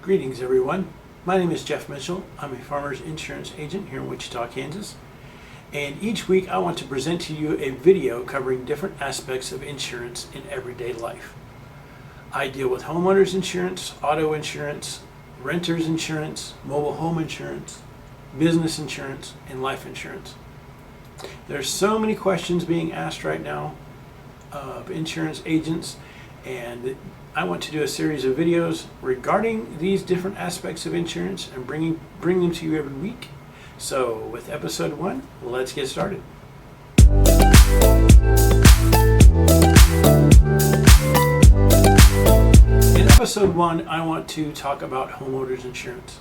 Greetings everyone. My name is Jeff Mitchell. I'm a farmer's insurance agent here in Wichita, Kansas. And each week I want to present to you a video covering different aspects of insurance in everyday life. I deal with homeowners insurance, auto insurance, renters insurance, mobile home insurance, business insurance, and life insurance. There's so many questions being asked right now of insurance agents, and I want to do a series of videos regarding these different aspects of insurance and bring them to you every week. So with episode 1, let's get started. In episode 1, I want to talk about homeowners insurance.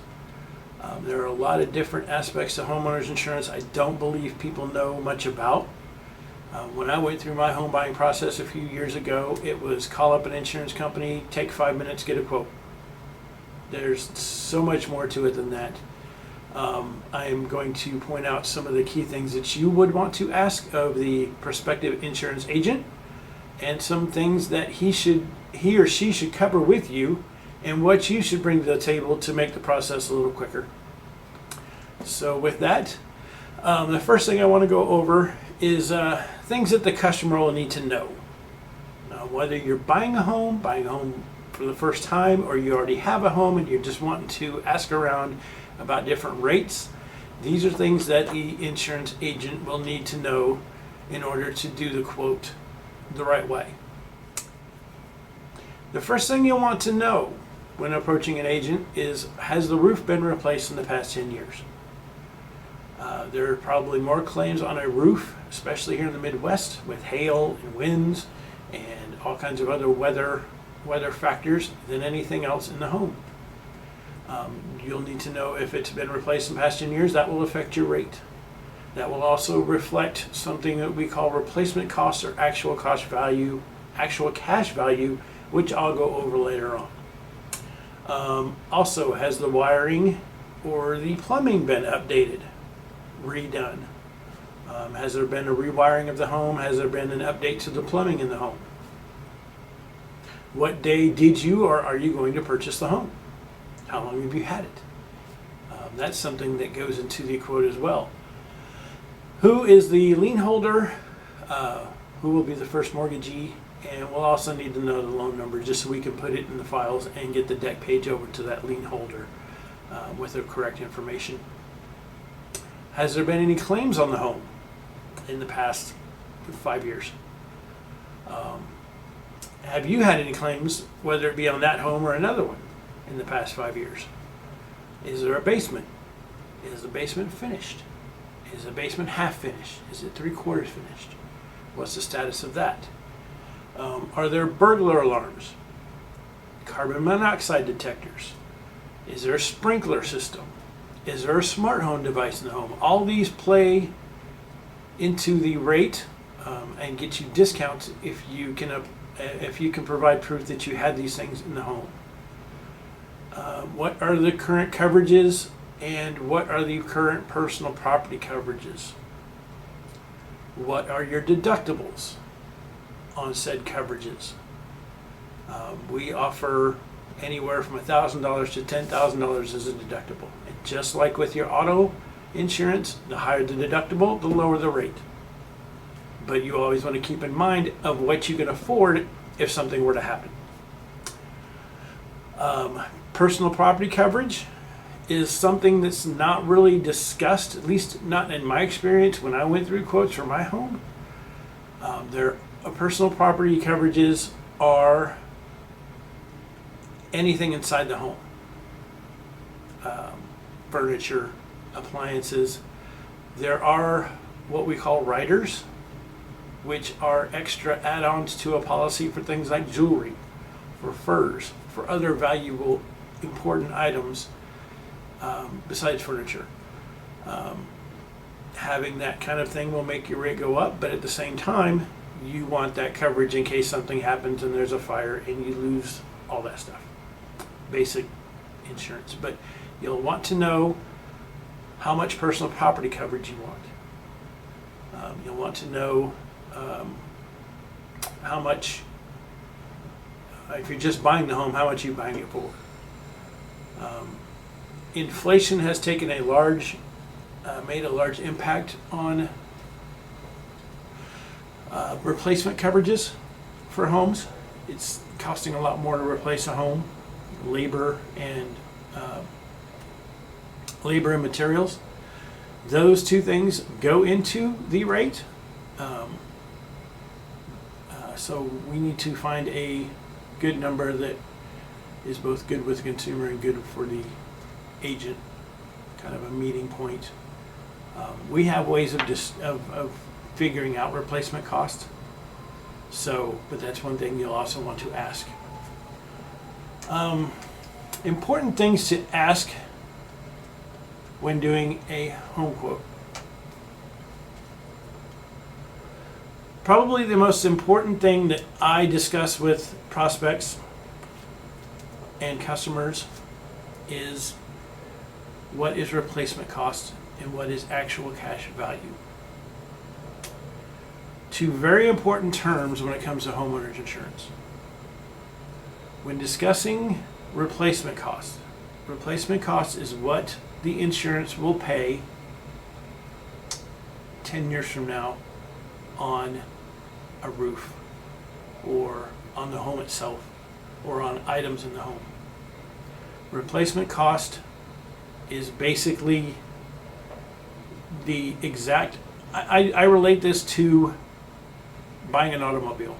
There are a lot of different aspects of homeowners insurance I don't believe people know much about. When I went through my home buying process a few years ago, it was call up an insurance company, take 5 minutes, get a quote. There's so much more to it than that. I am going to point out some of the key things that you would want to ask of the prospective insurance agent, and some things that he or she should cover with you, and what you should bring to the table to make the process a little quicker. So with that, the first thing I want to go over is things that the customer will need to know. Whether you're buying a home for the first time, or you already have a home and you're just wanting to ask around about different rates, these are things that the insurance agent will need to know in order to do the quote the right way. The first thing you'll want to know when approaching an agent is, has the roof been replaced in the past 10 years? There are probably more claims on a roof, especially here in the Midwest, with hail and winds and all kinds of other weather factors, than anything else in the home. You'll need to know if it's been replaced in the past 10 years. That will affect your rate. That will also reflect something that we call replacement costs, or actual cash value, which I'll go over later on. Also, has the wiring or the plumbing been updated, redone? Has there been a rewiring of the home? Has there been an update to the plumbing in the home? What day did you or are you going to purchase the home? How long have you had it? That's something that goes into the quote as well. Who is the lien holder? Who will be the first mortgagee? And we'll also need to know the loan number, just so we can put it in the files and get the deck page over to that lien holder with the correct information. Has there been any claims on the home in the past 5 years? Have you had any claims, whether it be on that home or another one, in the past 5 years? Is there a basement? Is the basement finished? Is the basement half finished? Is it 3/4 finished? What's the status of that? Are there burglar alarms? Carbon monoxide detectors? Is there a sprinkler system? Is there a smart home device in the home? All these play into the rate and get you discounts if you can provide proof that you had these things in the home. What are the current coverages, and what are the current personal property coverages? What are your deductibles on said coverages? We offer anywhere from $1,000 to $10,000 as a deductible. And just like with your auto insurance, the higher the deductible, the lower the rate. But you always want to keep in mind of what you can afford if something were to happen. Personal property coverage is something that's not really discussed, at least not in my experience when I went through quotes for my home. Personal property coverages are anything inside the home. Furniture, appliances. There are what we call riders, which are extra add-ons to a policy for things like jewelry, for furs, for other valuable, important items besides furniture. Having that kind of thing will make your rate go up, but at the same time, you want that coverage in case something happens and there's a fire and you lose all that stuff. Basic insurance. But you'll want to know how much personal property coverage you want. You'll want to know how much, if you're just buying the home, how much are you buying it for? Inflation has taken made a large impact on replacement coverages for homes. It's costing a lot more to replace a home, labor and materials. Those two things go into the rate. So we need to find a good number that is both good with the consumer and good for the agent, kind of a meeting point. We have ways of figuring out replacement costs. So, but that's one thing you'll also want to ask. Important things to ask when doing a home quote. Probably the most important thing that I discuss with prospects and customers is what is replacement cost and what is actual cash value. Two very important terms when it comes to homeowners insurance. When discussing replacement cost is what the insurance will pay 10 years from now on a roof or on the home itself or on items in the home. Replacement cost is basically the exact, I relate this to buying an automobile.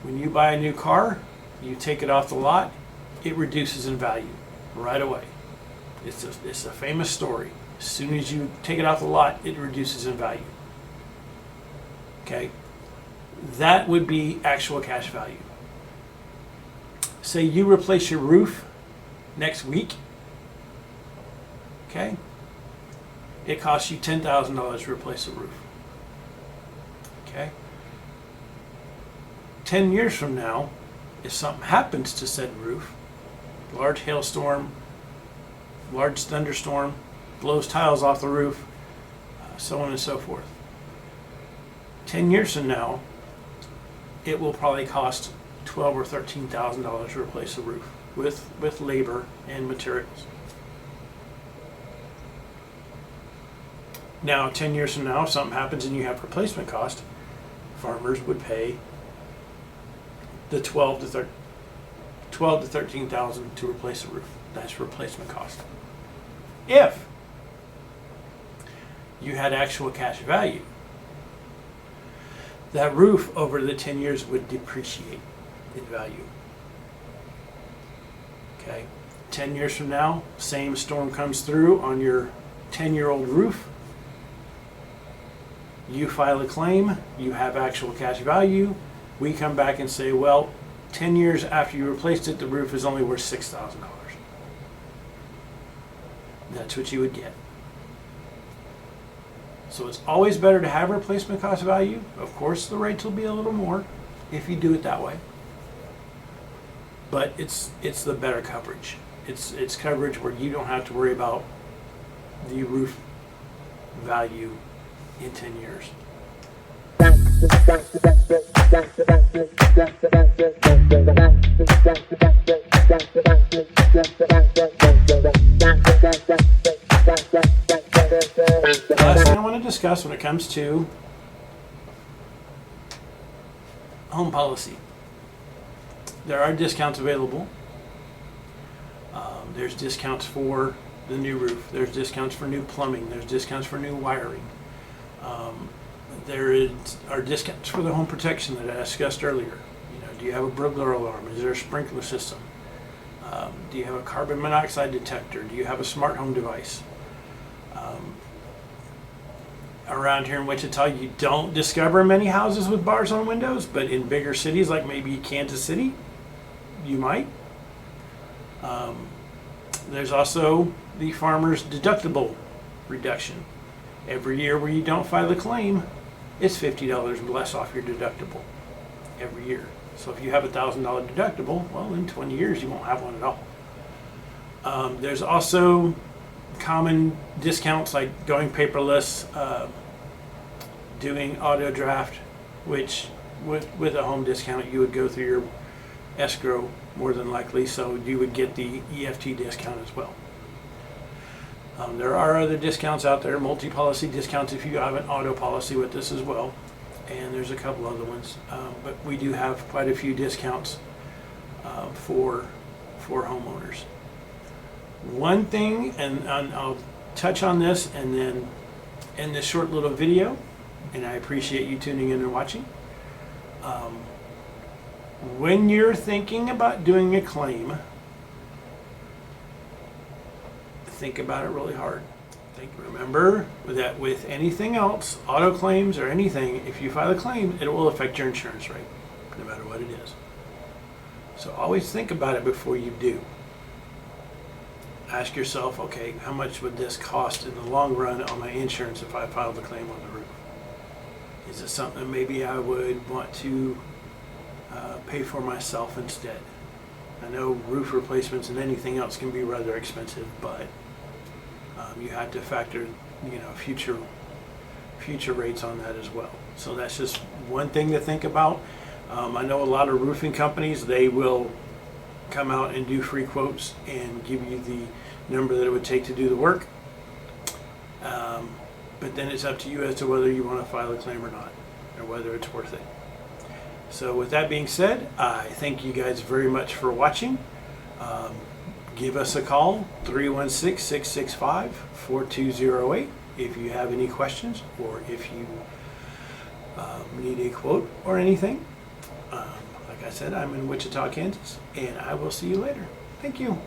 When you buy a new car, you take it off the lot, it reduces in value right away. It's a famous story. As soon as you take it off the lot, it reduces in value. Okay? That would be actual cash value. Say you replace your roof next week. Okay? It costs you $10,000 to replace the roof. Okay? 10 years from now, if something happens to said roof, large hailstorm, large thunderstorm, blows tiles off the roof, so on and so forth. 10 years from now, it will probably cost $12,000 or $13,000 to replace the roof with labor and materials. Now, 10 years from now, if something happens and you have replacement cost, farmers would pay the $12,000 to $13,000 to replace the roof. That's replacement cost. If you had actual cash value, that roof over the 10 years would depreciate in value. Okay, 10 years from now, same storm comes through on your 10-year-old roof. You file a claim, you have actual cash value. We come back and say, well, 10 years after you replaced it, the roof is only worth $6,000. That's what you would get. So it's always better to have replacement cost value. Of course, the rates will be a little more if you do it that way. But it's the better coverage. It's coverage where you don't have to worry about the roof value in 10 years. The last thing I want to discuss when it comes to home policy. There are discounts available. There's discounts for the new roof. There's discounts for new plumbing. There's discounts for new wiring. There are discounts for the home protection that I discussed earlier. Do you have a burglar alarm? Is there a sprinkler system? Do you have a carbon monoxide detector? Do you have a smart home device? Around here in Wichita, you don't discover many houses with bars on windows, but in bigger cities like maybe Kansas City, you might. There's also the farmer's deductible reduction. Every year where you don't file a claim, it's $50 less off your deductible every year. So if you have a $1,000 deductible, well, in 20 years you won't have one at all. There's also common discounts like going paperless, doing auto draft, which with a home discount you would go through escrow more than likely, so you would get the EFT discount as well. There are other discounts out there, multi-policy discounts if you have an auto policy with this as well, and there's a couple other ones, but we do have quite a few discounts for homeowners. One thing, and I'll touch on this and then end this short little video, and I appreciate you tuning in and watching. When you're thinking about doing a claim, think about it really hard. Remember that with anything else, auto claims or anything, if you file a claim, it will affect your insurance rate, no matter what it is. So always think about it before you do. Ask yourself, okay, how much would this cost in the long run on my insurance if I filed a claim on the roof? Is it something maybe I would want to pay for myself instead? I know roof replacements and anything else can be rather expensive, but you have to factor, future rates on that as well. So that's just one thing to think about. I know a lot of roofing companies, they will come out and do free quotes and give you the number that it would take to do the work. But then it's up to you as to whether you want to file a claim or not, or whether it's worth it. So with that being said, I thank you guys very much for watching. Give us a call, 316-665-4208, if you have any questions or if you need a quote or anything. Like I said, I'm in Wichita, Kansas, and I will see you later. Thank you.